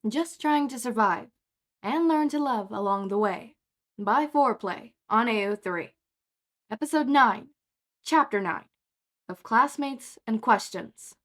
just trying to survive and learn to love along the way. By Foreplay on AO3. Episode 9, Chapter 9 of Classmates and Questions.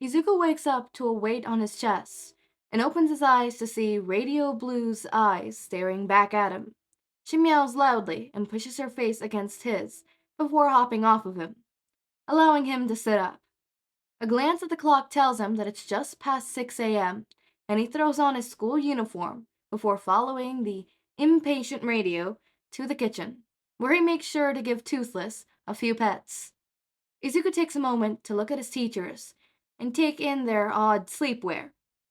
Izuku wakes up to a weight on his chest and opens his eyes to see Radio Blue's eyes staring back at him. She meows loudly and pushes her face against his before hopping off of him, allowing him to sit up. A glance at the clock tells him that it's just past 6 a.m., and he throws on his school uniform before following the impatient radio to the kitchen, where he makes sure to give Toothless a few pets. Izuku takes a moment to look at his teachers and take in their odd sleepwear.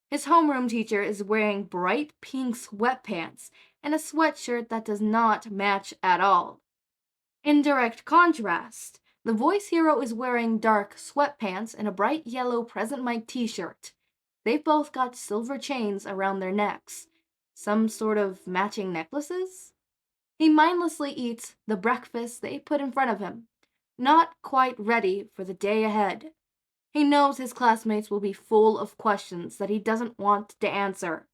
His homeroom teacher is wearing bright pink sweatpants and a sweatshirt that does not match at all. In direct contrast, the voice hero is wearing dark sweatpants and a bright yellow Present Mic t-shirt. They've both got silver chains around their necks. Some sort of matching necklaces? He mindlessly eats the breakfast they put in front of him, not quite ready for the day ahead. He knows his classmates will be full of questions that he doesn't want to answer.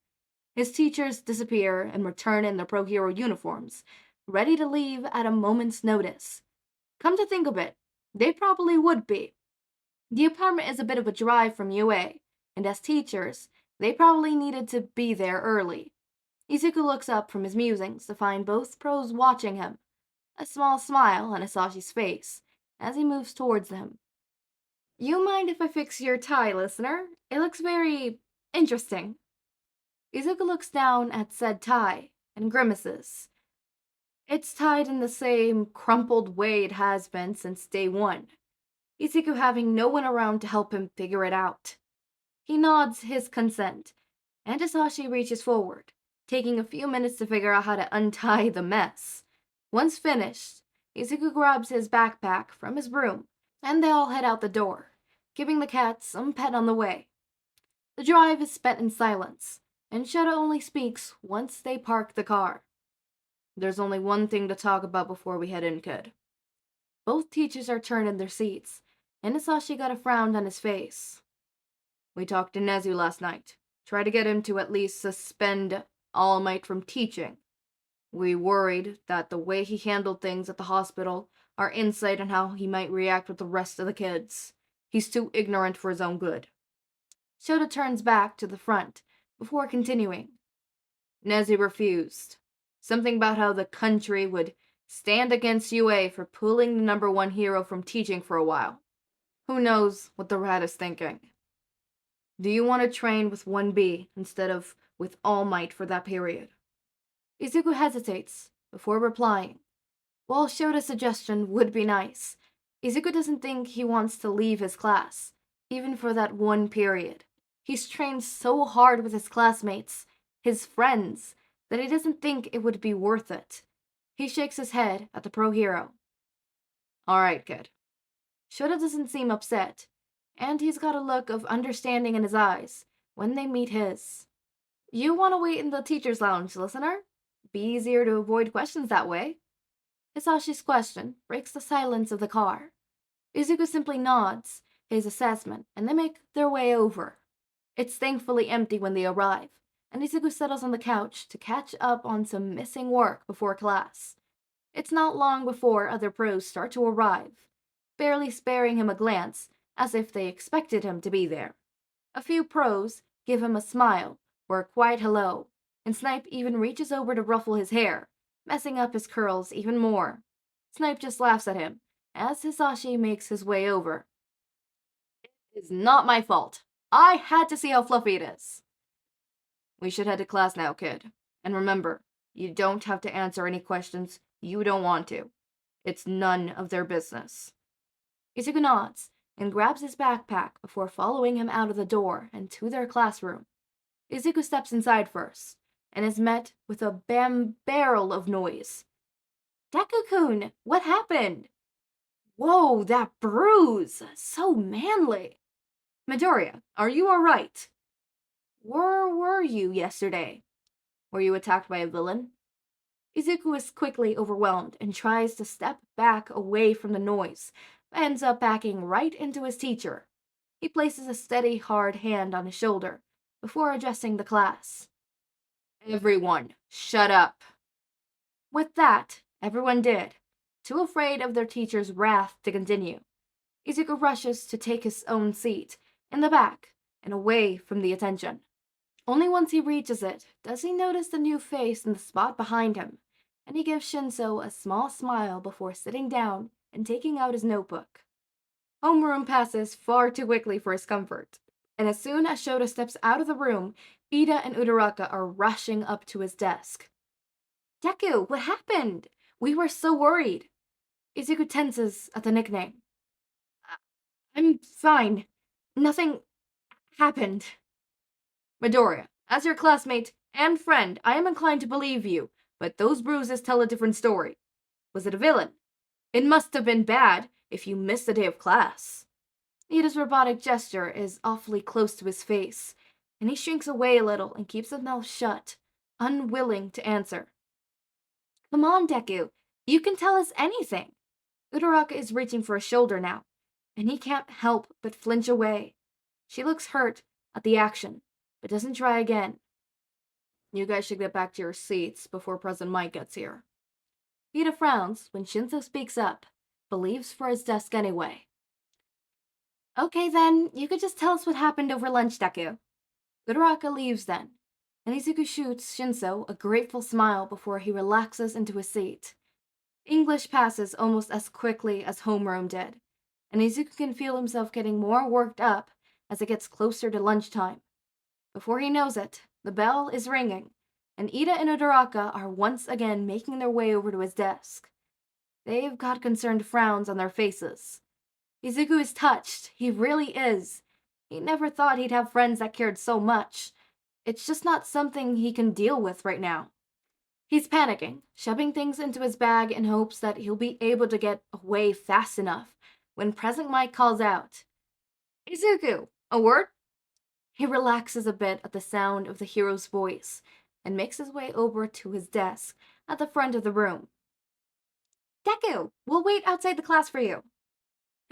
His teachers disappear and return in their pro hero uniforms, ready to leave at a moment's notice. Come to think of it, they probably would be. The apartment is a bit of a drive from UA, and as teachers, they probably needed to be there early. Izuku looks up from his musings to find both pros watching him, a small smile on Hisashi's face as he moves towards them. You mind if I fix your tie, listener? It looks very interesting. Izuku looks down at said tie and grimaces. It's tied in the same crumpled way it has been since day one, Izuku having no one around to help him figure it out. He nods his consent, and Hizashi reaches forward, taking a few minutes to figure out how to untie the mess. Once finished, Izuku grabs his backpack from his room, and they all head out the door, giving the cat some pet on the way. The drive is spent in silence, and Shouta only speaks once they park the car. There's only one thing to talk about before we head in, kid. Both teachers are turned in their seats, and Hizashi got a frown on his face. We talked to Nezu last night. Tried to get him to at least suspend All Might from teaching. We worried that the way he handled things at the hospital, our insight on how he might react with the rest of the kids. He's too ignorant for his own good. Shouta turns back to the front before continuing. Nezu refused. Something about how the country would stand against UA for pulling the number one hero from teaching for a while. Who knows what the rat is thinking? Do you want to train with 1B instead of with All Might for that period? Izuku hesitates before replying. While Shota's suggestion would be nice, Izuku doesn't think he wants to leave his class, even for that one period. He's trained so hard with his classmates, his friends, that he doesn't think it would be worth it. He shakes his head at the pro hero. Alright, kid. Shouta doesn't seem upset, and he's got a look of understanding in his eyes when they meet his. You want to wait in the teacher's lounge, listener? Be easier to avoid questions that way. Hisashi's question breaks the silence of the car. Izuku simply nods his assessment, and they make their way over. It's thankfully empty when they arrive, and Izuku settles on the couch to catch up on some missing work before class. It's not long before other pros start to arrive, barely sparing him a glance as if they expected him to be there. A few pros give him a smile or a quiet hello, and Snipe even reaches over to ruffle his hair, messing up his curls even more. Snipe just laughs at him as Hizashi makes his way over. It is not my fault. I had to see how fluffy it is. We should head to class now, kid. And remember, you don't have to answer any questions you don't want to. It's none of their business. Izuku nods and grabs his backpack before following him out of the door and to their classroom. Izuku steps inside first, and is met with a bam barrel of noise. Deku-kun, what happened? Whoa, that bruise! So manly! Midoriya, are you alright? Where were you yesterday? Were you attacked by a villain? Izuku is quickly overwhelmed and tries to step back away from the noise, but ends up backing right into his teacher. He places a steady, hard hand on his shoulder before addressing the class. Everyone, shut up. With that, everyone did, too afraid of their teacher's wrath to continue. Izuku rushes to take his own seat, in the back, and away from the attention. Only once he reaches it does he notice the new face in the spot behind him, and he gives Shinsou a small smile before sitting down and taking out his notebook. Homeroom passes far too quickly for his comfort, and as soon as Shouta steps out of the room, Ida and Uraraka are rushing up to his desk. Deku, what happened? We were so worried. Izuku tenses at the nickname. I'm fine. Nothing happened. Midoriya, as your classmate and friend, I am inclined to believe you, but those bruises tell a different story. Was it a villain? It must have been bad if you missed a day of class. Ida's robotic gesture is awfully close to his face, and he shrinks away a little and keeps his mouth shut, unwilling to answer. Come on, Deku. You can tell us anything. Uraraka is reaching for his shoulder now, and he can't help but flinch away. She looks hurt at the action, but doesn't try again. You guys should get back to your seats before President Mike gets here. Ida frowns when Shinsou speaks up, but leaves for his desk anyway. Okay then, you could just tell us what happened over lunch, Deku. Uraraka leaves then, and Izuku shoots Shinsou a grateful smile before he relaxes into his seat. English passes almost as quickly as homeroom did, and Izuku can feel himself getting more worked up as it gets closer to lunchtime. Before he knows it, the bell is ringing, and Ida and Uraraka are once again making their way over to his desk. They've got concerned frowns on their faces. Izuku is touched, he really is. He never thought he'd have friends that cared so much. It's just not something he can deal with right now. He's panicking, shoving things into his bag in hopes that he'll be able to get away fast enough when President Mike calls out, Izuku, a word? He relaxes a bit at the sound of the hero's voice and makes his way over to his desk at the front of the room. Deku, we'll wait outside the class for you.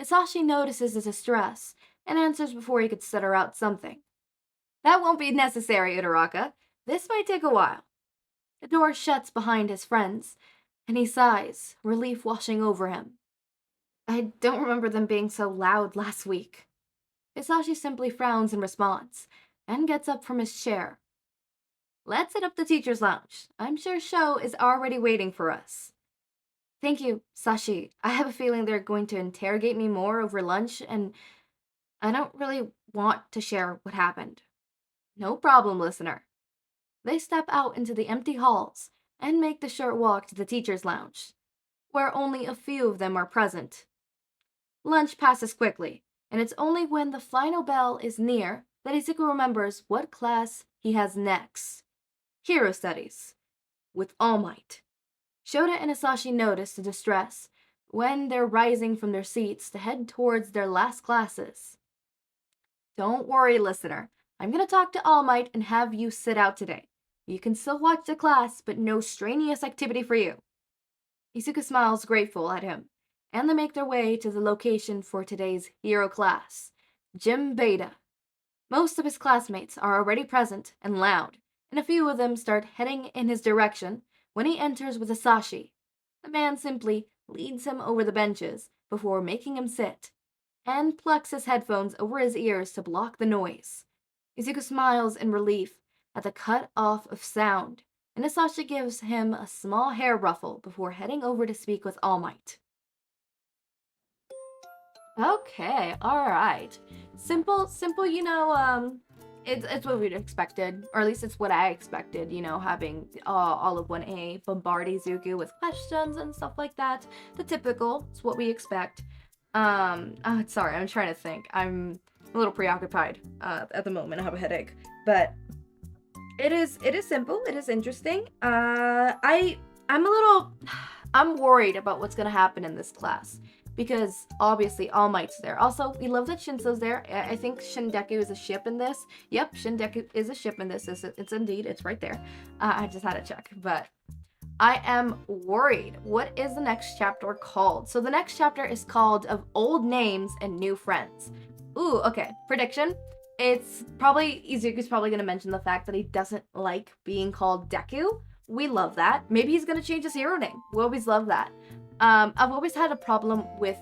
Hizashi notices his distress and answers before he could stutter out something. That won't be necessary, Uraraka. This might take a while. The door shuts behind his friends, and he sighs, relief washing over him. I don't remember them being so loud last week. Hizashi simply frowns in response, and gets up from his chair. Let's head up the teacher's lounge. I'm sure Sho is already waiting for us. Thank you, Sashi. I have a feeling they're going to interrogate me more over lunch, and I don't really want to share what happened. No problem, listener. They step out into the empty halls and make the short walk to the teacher's lounge, where only a few of them are present. Lunch passes quickly, and it's only when the final bell is near that Izuku remembers what class he has next. Hero Studies. With All Might. Shouta and Hizashi notice the distress when they're rising from their seats to head towards their last classes. Don't worry, listener. I'm going to talk to All Might and have you sit out today. You can still watch the class, but no strenuous activity for you. Izuku smiles grateful at him, and they make their way to the location for today's hero class, Gym Beta. Most of his classmates are already present and loud, and a few of them start heading in his direction when he enters with Hizashi. The man simply leads him over the benches before making him sit, and plucks his headphones over his ears to block the noise. Izuku smiles in relief at the cut off of sound, and Hizashi gives him a small hair ruffle before heading over to speak with All Might. Okay, alright. Simple, it's what we'd expected, or at least it's what I expected, having all of 1A bombard Izuku with questions and stuff like that. The typical, it's what we expect. Sorry, I'm trying to think. I'm a little preoccupied at the moment. I have a headache, but it is simple. It is interesting. I'm worried about what's gonna happen in this class because obviously All Might's there. Also, we love that Shinsou's there. I think Shindeku is a ship in this. Yep, Shindeku is a ship in this. It's indeed. It's right there. I just had to check, but I am worried. What is the next chapter called? So the next chapter is called Of Old Names and New Friends. Ooh, okay. Prediction. it's probably, Izuku's probably going to mention the fact that he doesn't like being called Deku. We love that. Maybe he's going to change his hero name. We always love that. I've always had a problem with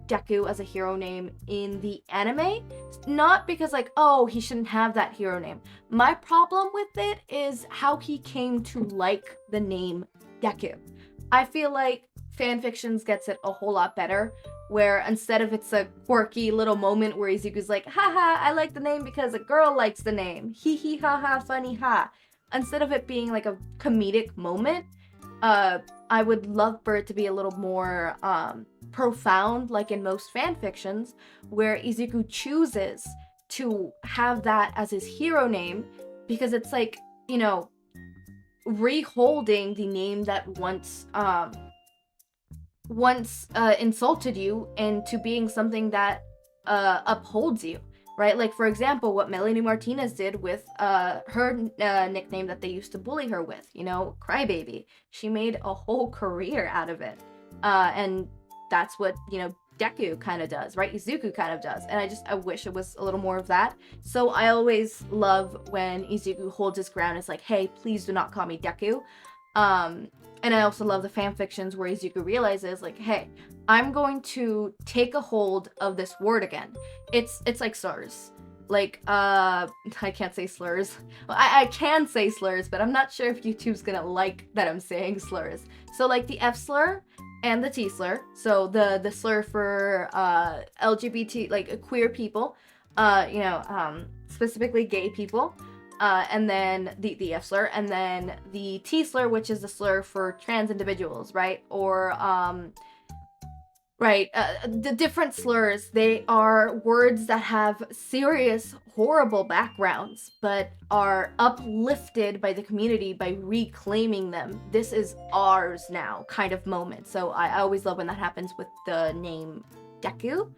Deku as a hero name in the anime. Not because like, oh, he shouldn't have that hero name. My problem with it is how he came to like the name Deku. I feel like fanfictions gets it a whole lot better, where instead of it's a quirky little moment where Izuku's like, haha, I like the name because a girl likes the name. Hee hee ha ha, funny ha. Instead of it being like a comedic moment, I would love for it to be a little more profound, like in most fanfictions, where Izuku chooses to have that as his hero name, because it's like, you know, reholding the name that once insulted you into being something that upholds you, right? Like, for example, what Melanie Martinez did with her nickname that they used to bully her with, you know, Crybaby. She made a whole career out of it. And that's what, you know, Deku kind of does, right? Izuku kind of does. And I wish it was a little more of that. So I always love when Izuku holds his ground. It's like, hey, please do not call me Deku. And I also love the fanfictions where Izuku realizes, like, hey, I'm going to take a hold of this word again. It's like slurs. Like, I can't say slurs. Well, I can say slurs, but I'm not sure if YouTube's gonna like that I'm saying slurs. So, like, the F slur and the T slur. So, the slur for LGBT, like, queer people, specifically gay people. And then the F slur, and then the T slur, which is the slur for trans individuals, right? Or, the different slurs, they are words that have serious, horrible backgrounds, but are uplifted by the community by reclaiming them. This is ours now, kind of moment. So I always love when that happens with the name Deku,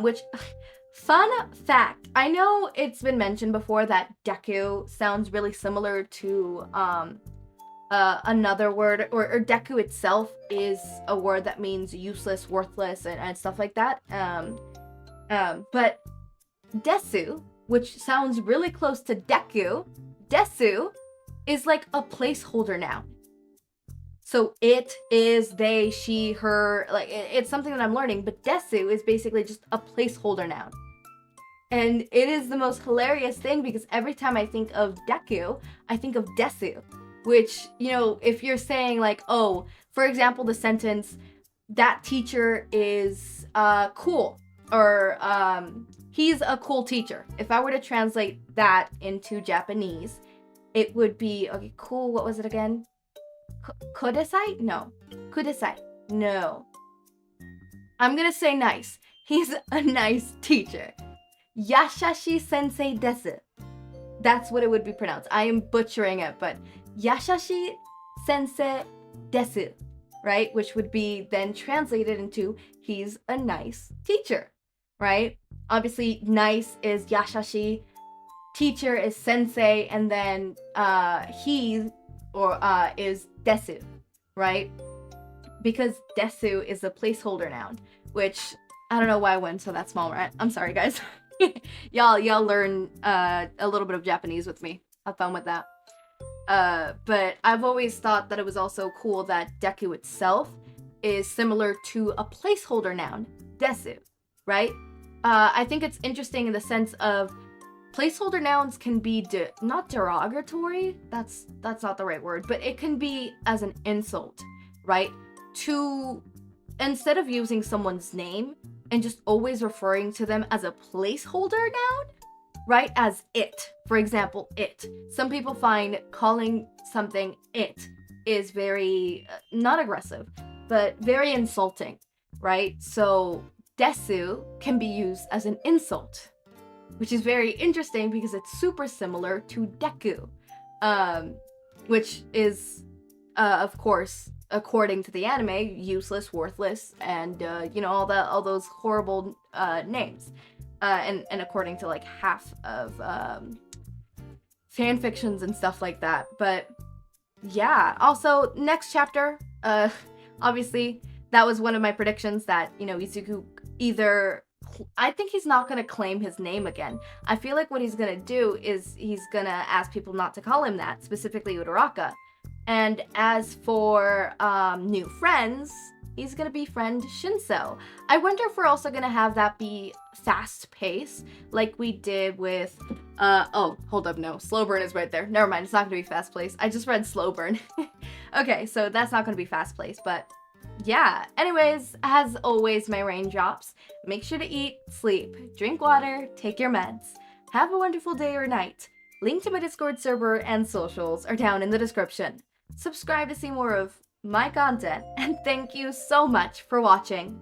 which... Fun fact, I know it's been mentioned before that Deku sounds really similar to another word, or Deku itself is a word that means useless, worthless, and stuff like that. But Desu, which sounds really close to Deku, Desu is like a placeholder noun. So it is, they, she, her, like, it's something that I'm learning, but Desu is basically just a placeholder noun. And it is the most hilarious thing because every time I think of Deku, I think of Desu, which, you know, if you're saying like, oh, for example, the sentence, that teacher is cool, or he's a cool teacher. If I were to translate that into Japanese, it would be, okay, cool, what was it again? Kudasai? No. Kudasai? No. I'm gonna say nice. He's a nice teacher. Yashashi sensei desu. That's what it would be pronounced. I am butchering it, but Yashashi sensei desu, right? Which would be then translated into he's a nice teacher, right? Obviously, nice is Yashashi, teacher is sensei, and then he is desu, right? Because desu is a placeholder noun, which I don't know why I went to that small rant. I'm sorry, guys. y'all learn a little bit of Japanese with me. Have fun with that. But I've always thought that it was also cool that Deku itself is similar to a placeholder noun, desu, right? I think it's interesting in the sense of placeholder nouns can be not derogatory, that's not the right word, but it can be as an insult, right? To, instead of using someone's name and just always referring to them as a placeholder noun, right? As it, for example, it. Some people find calling something it is very, not aggressive, but very insulting, right? So desu can be used as an insult, which is very interesting because it's super similar to Deku, which is, of course, according to the anime, useless, worthless, and all those horrible names, and according to like half of fan fictions and stuff like that. But yeah, also next chapter, obviously that was one of my predictions that Izuku either I think he's not gonna claim his name again. I feel like what he's gonna do is he's gonna ask people not to call him that, specifically Uraraka. And as for new friends, he's gonna befriend Shinsou. I wonder if we're also gonna have that be fast paced, like we did with oh, hold up, no. Slow burn is right there. Never mind, it's not gonna be fast paced. I just read slow burn. Okay, so that's not gonna be fast paced, but yeah. Anyways, as always, my raindrops, make sure to eat, sleep, drink water, take your meds. Have a wonderful day or night. Link to my Discord server and socials are down in the description. Subscribe to see more of my content, and thank you so much for watching.